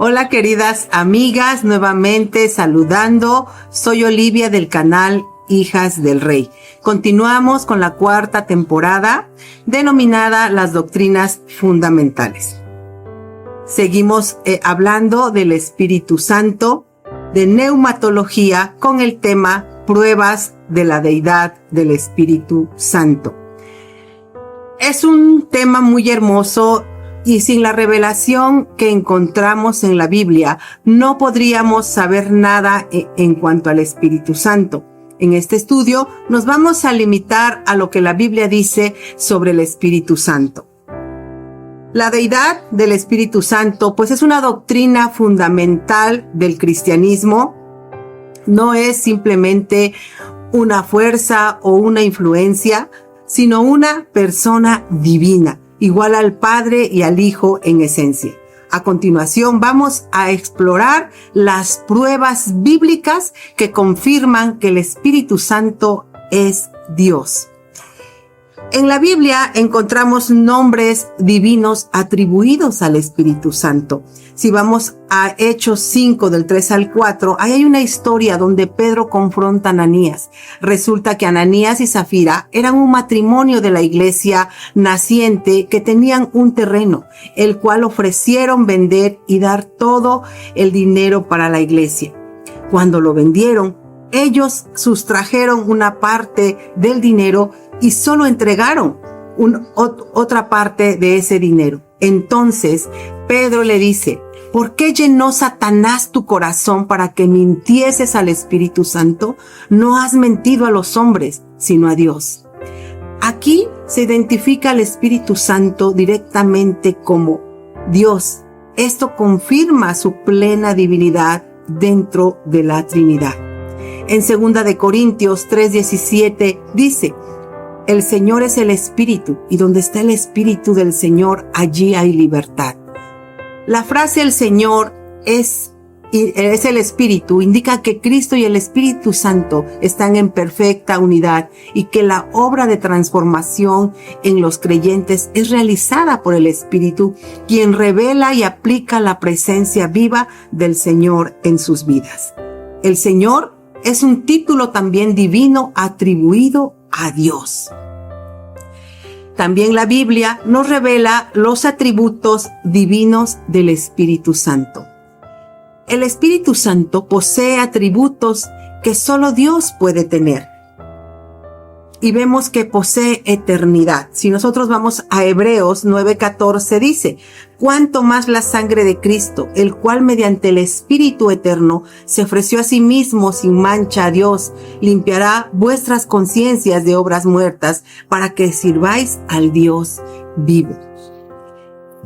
Hola queridas amigas, nuevamente saludando. Soy Olivia del canal Hijas del Rey. Continuamos con la cuarta temporada denominada Las Doctrinas Fundamentales. Seguimos hablando del Espíritu Santo, de neumatología, con el tema Pruebas de la Deidad del Espíritu Santo. Es un tema muy hermoso y sin la revelación que encontramos en la Biblia, no podríamos saber nada en cuanto al Espíritu Santo. En este estudio nos vamos a limitar a lo que la Biblia dice sobre el Espíritu Santo. La deidad del Espíritu Santo, pues es una doctrina fundamental del cristianismo. No es simplemente una fuerza o una influencia, sino una persona divina, igual al Padre y al Hijo en esencia. A continuación vamos a explorar las pruebas bíblicas que confirman que el Espíritu Santo es Dios. En la Biblia encontramos nombres divinos atribuidos al Espíritu Santo. Si vamos a Hechos 5 del 3 al 4, ahí hay una historia donde Pedro confronta a Ananías. Resulta que Ananías y Zafira eran un matrimonio de la iglesia naciente que tenían un terreno, el cual ofrecieron vender y dar todo el dinero para la iglesia. Cuando lo vendieron, ellos sustrajeron una parte del dinero y solo entregaron otra parte de ese dinero. Entonces Pedro le dice: ¿por qué llenó Satanás tu corazón para que mintieses al Espíritu Santo? No has mentido a los hombres, sino a Dios. Aquí se identifica al Espíritu Santo directamente como Dios. Esto confirma su plena divinidad dentro de la Trinidad. En 2 de Corintios 3:17 dice: el Señor es el Espíritu, y donde está el Espíritu del Señor, allí hay libertad. La frase "el Señor es el Espíritu" indica que Cristo y el Espíritu Santo están en perfecta unidad y que la obra de transformación en los creyentes es realizada por el Espíritu, quien revela y aplica la presencia viva del Señor en sus vidas. El Señor es un título también divino atribuido a Dios. También la Biblia nos revela los atributos divinos del Espíritu Santo. El Espíritu Santo posee atributos que solo Dios puede tener. Y vemos que posee eternidad. Si nosotros vamos a Hebreos 9:14 dice: cuánto más la sangre de Cristo, el cual mediante el Espíritu eterno se ofreció a sí mismo sin mancha a Dios, limpiará vuestras conciencias de obras muertas para que sirváis al Dios vivo.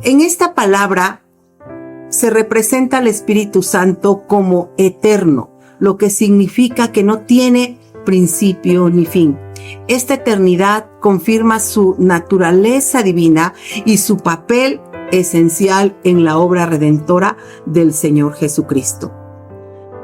En esta palabra se representa al Espíritu Santo como eterno, lo que significa que no tiene principio ni fin. Esta eternidad confirma su naturaleza divina y su papel esencial en la obra redentora del Señor Jesucristo.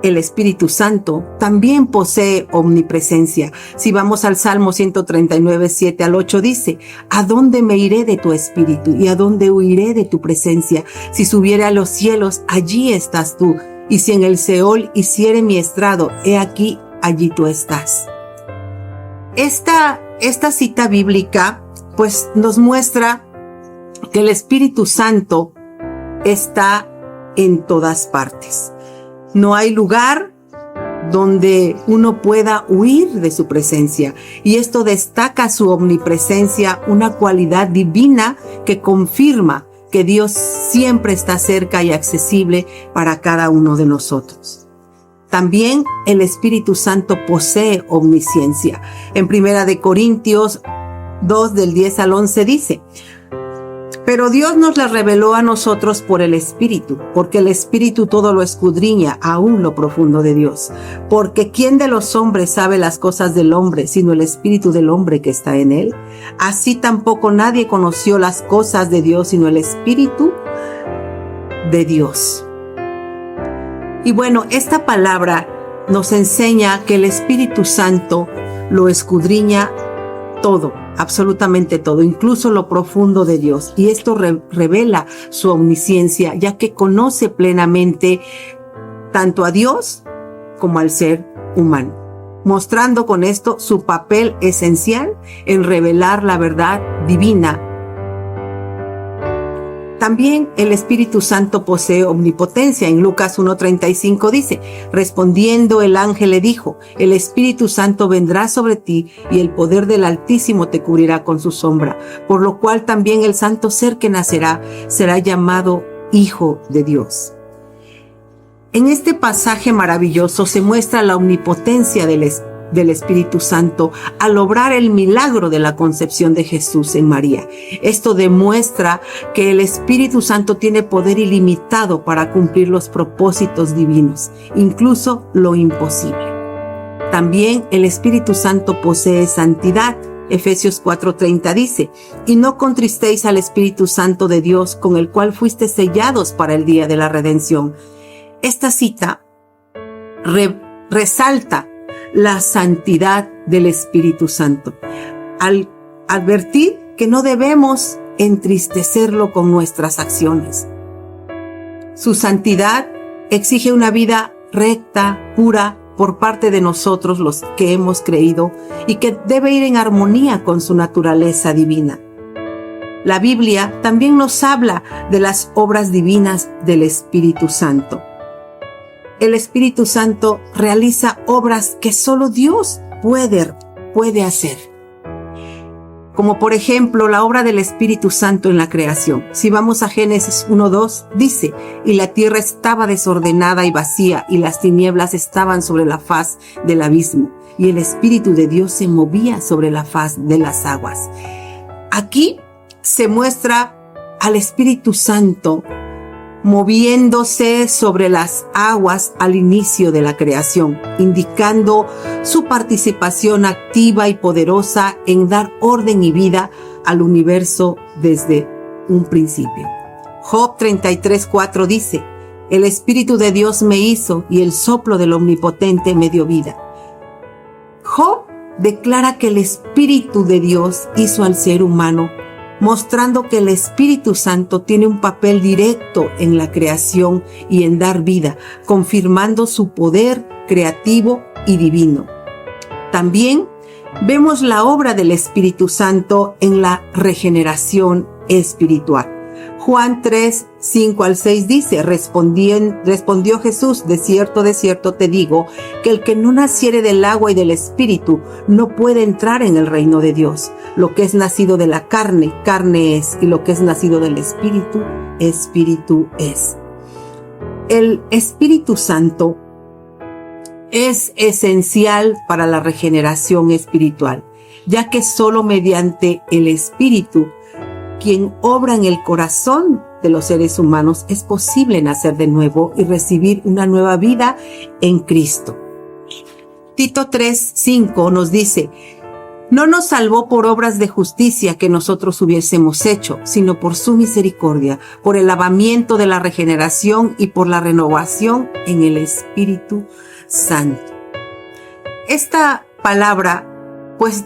El Espíritu Santo también posee omnipresencia. Si vamos al Salmo 139:7 al 8 dice: ¿a dónde me iré de tu espíritu y a dónde huiré de tu presencia? Si subiere a los cielos, allí estás tú, y si en el Seol hiciere mi estrado, he aquí, allí tú estás. Esta cita bíblica pues nos muestra que el Espíritu Santo está en todas partes. No hay lugar donde uno pueda huir de su presencia, y esto destaca su omnipresencia, una cualidad divina que confirma que Dios siempre está cerca y accesible para cada uno de nosotros. También el Espíritu Santo posee omnisciencia. En 1 de Corintios 2 del 10 al 11 dice: pero Dios nos la reveló a nosotros por el Espíritu, porque el Espíritu todo lo escudriña, aún lo profundo de Dios. Porque ¿quién de los hombres sabe las cosas del hombre, sino el Espíritu del hombre que está en él? Así tampoco nadie conoció las cosas de Dios, sino el Espíritu de Dios. Y bueno, esta palabra nos enseña que el Espíritu Santo lo escudriña todo, absolutamente todo, incluso lo profundo de Dios. Y esto revela su omnisciencia, ya que conoce plenamente tanto a Dios como al ser humano, mostrando con esto su papel esencial en revelar la verdad divina. También el Espíritu Santo posee omnipotencia. En Lucas 1:35 dice, respondiendo el ángel le dijo, el Espíritu Santo vendrá sobre ti y el poder del Altísimo te cubrirá con su sombra, por lo cual también el santo ser que nacerá será llamado Hijo de Dios. En este pasaje maravilloso se muestra la omnipotencia del Espíritu Santo al obrar el milagro de la concepción de Jesús en María. Esto demuestra que el Espíritu Santo tiene poder ilimitado para cumplir los propósitos divinos, incluso lo imposible. También el Espíritu Santo posee santidad. Efesios 4:30 dice, y no contristéis al Espíritu Santo de Dios, con el cual fuisteis sellados para el día de la redención. Esta cita resalta la santidad del Espíritu Santo, al advertir que no debemos entristecerlo con nuestras acciones. Su santidad exige una vida recta, pura, por parte de nosotros los que hemos creído, y que debe ir en armonía con su naturaleza divina. La Biblia también nos habla de las obras divinas del Espíritu Santo. El Espíritu Santo realiza obras que solo Dios puede hacer. Como por ejemplo la obra del Espíritu Santo en la creación. Si vamos a Génesis 1:2, dice, y la tierra estaba desordenada y vacía, y las tinieblas estaban sobre la faz del abismo, y el Espíritu de Dios se movía sobre la faz de las aguas. Aquí se muestra al Espíritu Santo moviéndose sobre las aguas al inicio de la creación, indicando su participación activa y poderosa en dar orden y vida al universo desde un principio. Job 33:4 dice, el Espíritu de Dios me hizo y el soplo del Omnipotente me dio vida. Job declara que el Espíritu de Dios hizo al ser humano, mostrando que el Espíritu Santo tiene un papel directo en la creación y en dar vida, confirmando su poder creativo y divino. También vemos la obra del Espíritu Santo en la regeneración espiritual. Juan 3:5-6 dice, respondió Jesús, de cierto te digo, que el que no naciere del agua y del Espíritu no puede entrar en el reino de Dios. Lo que es nacido de la carne, carne es, y lo que es nacido del Espíritu, Espíritu es. El Espíritu Santo es esencial para la regeneración espiritual, ya que solo mediante el Espíritu, quien obra en el corazón de los seres humanos, es posible nacer de nuevo y recibir una nueva vida en Cristo. Tito 3:5 nos dice, no nos salvó por obras de justicia que nosotros hubiésemos hecho, sino por su misericordia, por el lavamiento de la regeneración y por la renovación en el Espíritu Santo. Esta palabra, pues,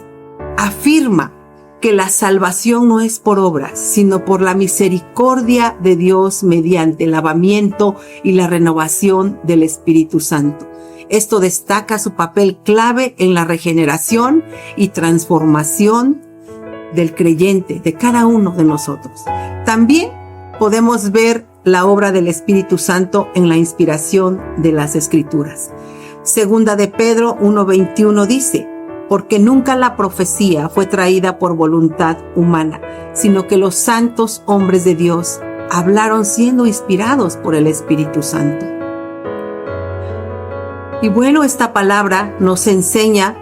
afirma que la salvación no es por obras, sino por la misericordia de Dios mediante el lavamiento y la renovación del Espíritu Santo. Esto destaca su papel clave en la regeneración y transformación del creyente, de cada uno de nosotros. También podemos ver la obra del Espíritu Santo en la inspiración de las Escrituras. Segunda de Pedro 1:21 dice, porque nunca la profecía fue traída por voluntad humana, sino que los santos hombres de Dios hablaron siendo inspirados por el Espíritu Santo. Y bueno, esta palabra nos enseña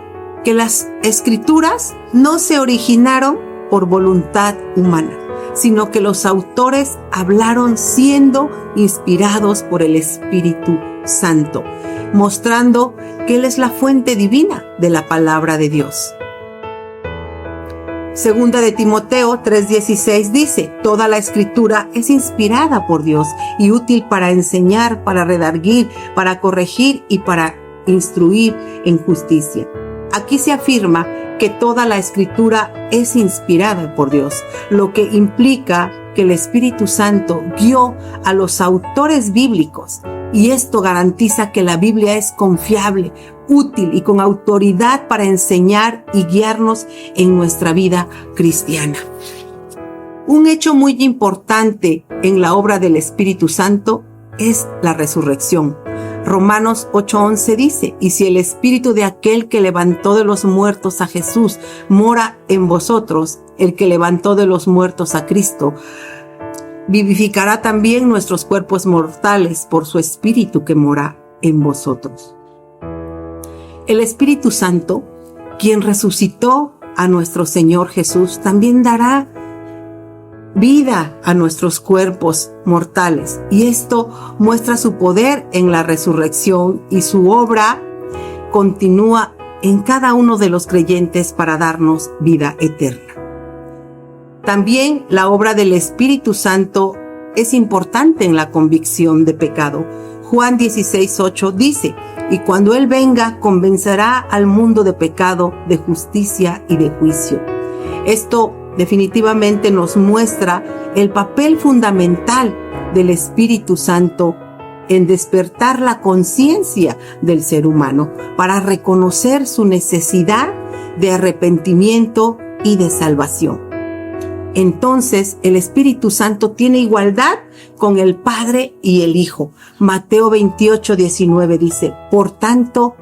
que las Escrituras no se originaron por voluntad humana, sino que los autores hablaron siendo inspirados por el Espíritu Santo, mostrando que Él es la fuente divina de la palabra de Dios. Segunda de Timoteo 3:16 dice, toda la Escritura es inspirada por Dios y útil para enseñar, para redarguir, para corregir y para instruir en justicia. Aquí se afirma que toda la escritura es inspirada por Dios, lo que implica que el Espíritu Santo guió a los autores bíblicos, y esto garantiza que la Biblia es confiable, útil y con autoridad para enseñar y guiarnos en nuestra vida cristiana. Un hecho muy importante en la obra del Espíritu Santo es la resurrección. Romanos 8:11 dice: y si el espíritu de aquel que levantó de los muertos a Jesús mora en vosotros, el que levantó de los muertos a Cristo, vivificará también nuestros cuerpos mortales por su espíritu que mora en vosotros. El Espíritu Santo, quien resucitó a nuestro Señor Jesús, también dará vida a nuestros cuerpos mortales, y esto muestra su poder en la resurrección, y su obra continúa en cada uno de los creyentes para darnos vida eterna. También la obra del Espíritu Santo es importante en la convicción de pecado. Juan 16:8 dice: y cuando Él venga, convencerá al mundo de pecado, de justicia y de juicio. Esto definitivamente nos muestra el papel fundamental del Espíritu Santo en despertar la conciencia del ser humano para reconocer su necesidad de arrepentimiento y de salvación. Entonces, el Espíritu Santo tiene igualdad con el Padre y el Hijo. Mateo 28:19 dice: por tanto,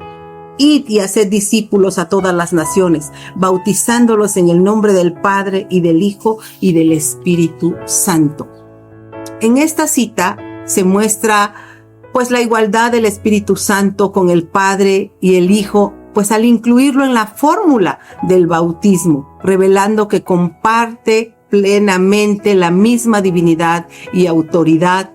id y haced discípulos a todas las naciones, bautizándolos en el nombre del Padre y del Hijo y del Espíritu Santo. En esta cita se muestra pues la igualdad del Espíritu Santo con el Padre y el Hijo, pues al incluirlo en la fórmula del bautismo, revelando que comparte plenamente la misma divinidad y autoridad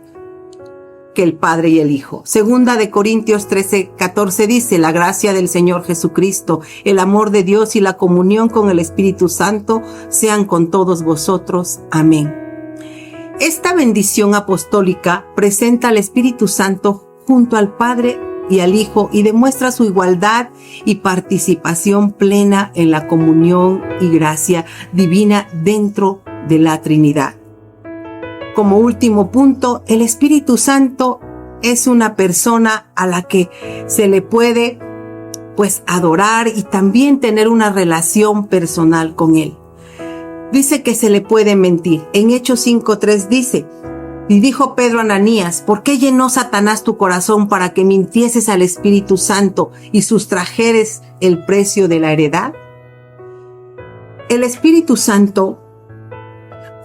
que el Padre y el Hijo. Segunda de Corintios 13:14 dice: la gracia del Señor Jesucristo, el amor de Dios y la comunión con el Espíritu Santo sean con todos vosotros. Amén. Esta bendición apostólica presenta al Espíritu Santo junto al Padre y al Hijo y demuestra su igualdad y participación plena en la comunión y gracia divina dentro de la Trinidad. Como último punto, el Espíritu Santo es una persona a la que se le puede adorar y también tener una relación personal con Él. Dice que se le puede mentir. En Hechos 5:3 dice: y dijo Pedro a Ananías: ¿por qué llenó Satanás tu corazón para que mintieses al Espíritu Santo y sustrajeres el precio de la heredad? El Espíritu Santo,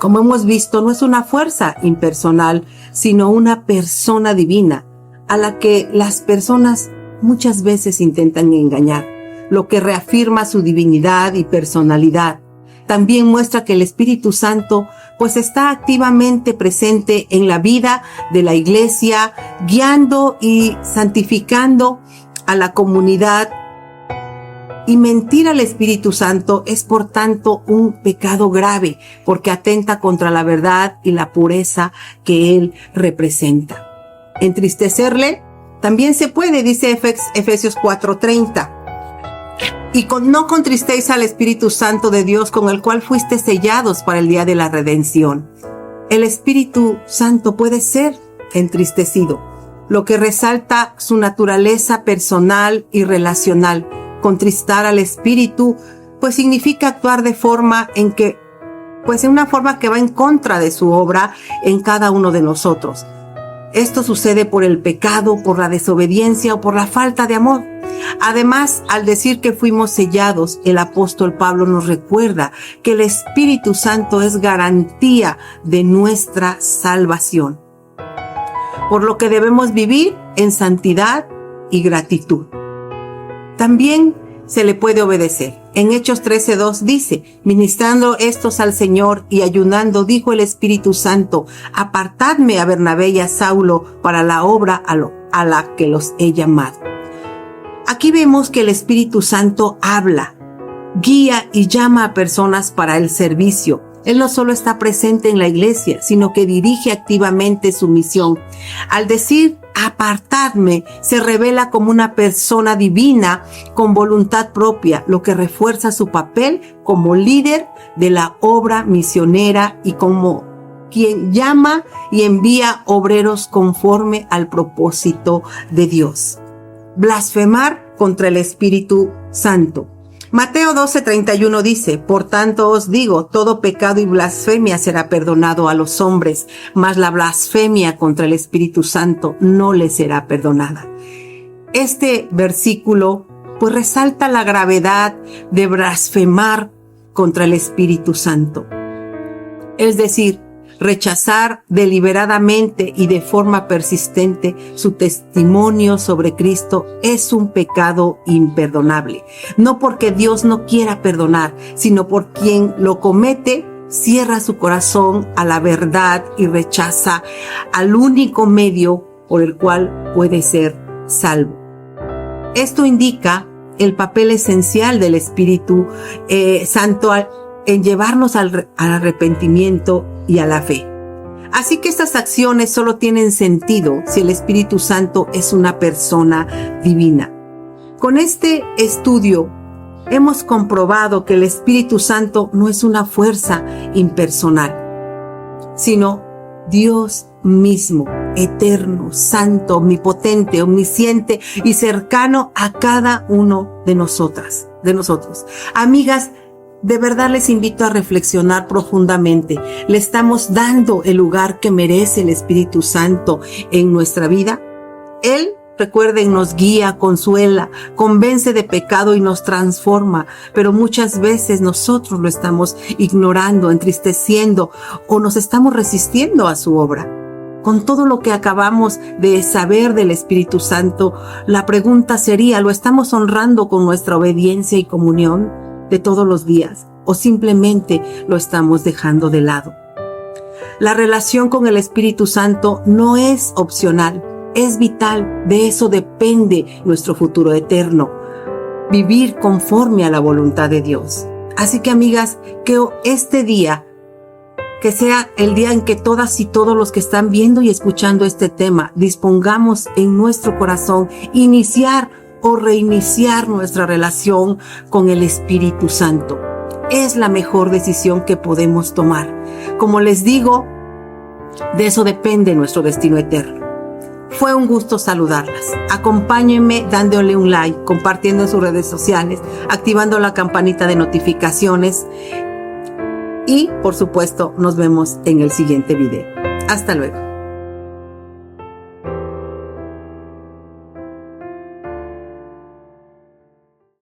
como hemos visto, no es una fuerza impersonal, sino una persona divina a la que las personas muchas veces intentan engañar, lo que reafirma su divinidad y personalidad. También muestra que el Espíritu Santo está activamente presente en la vida de la iglesia, guiando y santificando a la comunidad. Y mentir al Espíritu Santo es, por tanto, un pecado grave, porque atenta contra la verdad y la pureza que Él representa. Entristecerle también se puede, dice Efesios 4:30. Y no contristéis al Espíritu Santo de Dios, con el cual fuiste sellados para el día de la redención. El Espíritu Santo puede ser entristecido, lo que resalta su naturaleza personal y relacional. Contristar al Espíritu, significa actuar de forma en una forma que va en contra de su obra en cada uno de nosotros. Esto sucede por el pecado, por la desobediencia o por la falta de amor. Además, al decir que fuimos sellados, el apóstol Pablo nos recuerda que el Espíritu Santo es garantía de nuestra salvación, por lo que debemos vivir en santidad y gratitud. También se le puede obedecer. En Hechos 13:2 dice: ministrando estos al Señor y ayunando, dijo el Espíritu Santo: apartadme a Bernabé y a Saulo para la obra a la que los he llamado. Aquí vemos que el Espíritu Santo habla, guía y llama a personas para el servicio. Él no solo está presente en la iglesia, sino que dirige activamente su misión. Al decir apartadme, se revela como una persona divina con voluntad propia, lo que refuerza su papel como líder de la obra misionera y como quien llama y envía obreros conforme al propósito de Dios. Blasfemar contra el Espíritu Santo. Mateo 12:31 dice, por tanto os digo, todo pecado y blasfemia será perdonado a los hombres, mas la blasfemia contra el Espíritu Santo no le será perdonada. Este versículo pues resalta la gravedad de blasfemar contra el Espíritu Santo. Es decir, rechazar deliberadamente y de forma persistente su testimonio sobre Cristo es un pecado imperdonable. No porque Dios no quiera perdonar, sino por quien lo comete cierra su corazón a la verdad y rechaza al único medio por el cual puede ser salvo. Esto indica el papel esencial del Espíritu Santo en llevarnos al arrepentimiento y a la fe. Así que estas acciones solo tienen sentido si el Espíritu Santo es una persona divina. Con este estudio hemos comprobado que el Espíritu Santo no es una fuerza impersonal, sino Dios mismo, eterno, santo, omnipotente, omnisciente y cercano a cada uno de nosotros. Amigas, de verdad les invito a reflexionar profundamente. ¿Le estamos dando el lugar que merece el Espíritu Santo en nuestra vida? Él, recuerden, nos guía, consuela, convence de pecado y nos transforma, pero muchas veces nosotros lo estamos ignorando, entristeciendo o nos estamos resistiendo a su obra. Con todo lo que acabamos de saber del Espíritu Santo, la pregunta sería, ¿lo estamos honrando con nuestra obediencia y comunión de todos los días o simplemente lo estamos dejando de lado? La relación con el Espíritu Santo no es opcional, es vital. De eso depende nuestro futuro eterno, vivir conforme a la voluntad de Dios. Así que, amigas, que este día, que sea el día en que todas y todos los que están viendo y escuchando este tema, dispongamos en nuestro corazón iniciar o reiniciar nuestra relación con el Espíritu Santo. Es la mejor decisión que podemos tomar. Como les digo, de eso depende nuestro destino eterno. Fue un gusto saludarlas. Acompáñenme dándole un like, compartiendo en sus redes sociales, activando la campanita de notificaciones y, por supuesto, nos vemos en el siguiente video. Hasta luego.